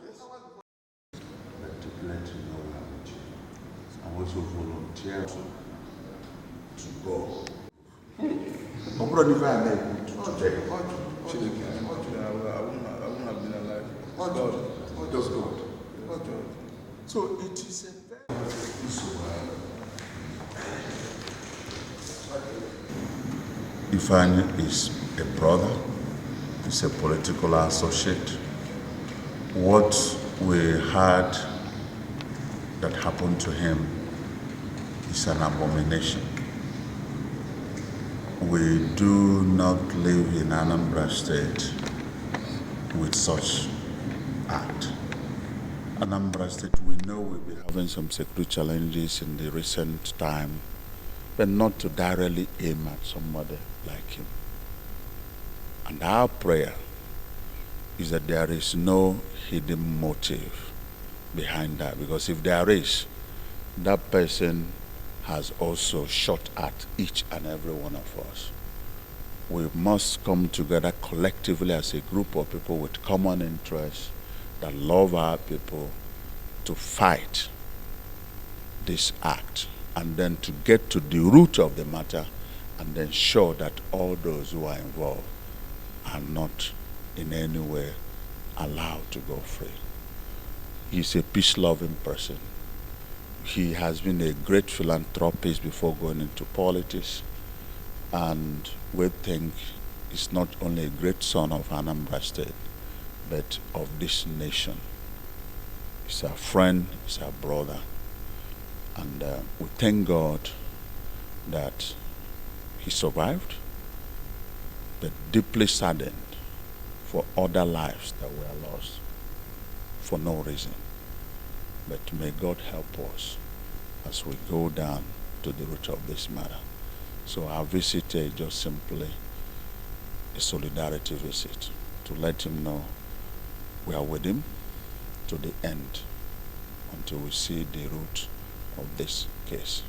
But to let you know that I also volunteer to go. I'm not even able today. I wouldn't have been alive. God. Just God. So it is a very Ifeanyi is a brother, is a political associate. What we heard that happened to him is an abomination. We do not live in Anambra State with such act. Anambra State, we know we'll be having some security challenges in the recent time, but not to directly aim at somebody like him. And our prayer is that there is no hidden motive behind that, because if there is, that person has also shot at each and every one of us. We must come together collectively as a group of people with common interests that love our people to fight this act, and then to get to the root of the matter and ensure that all those who are involved are not in any way allowed to go free. He's a peace-loving person. He has been a great philanthropist before going into politics, and we think he's not only a great son of Anambra State, but of this nation. He's our friend, he's our brother, and we thank God that he survived, but deeply saddened for other lives that were lost for no reason. But may God help us as we go down to the root of this matter. So our visit is just simply a solidarity visit to let him know we are with him to the end until we see the root of this case.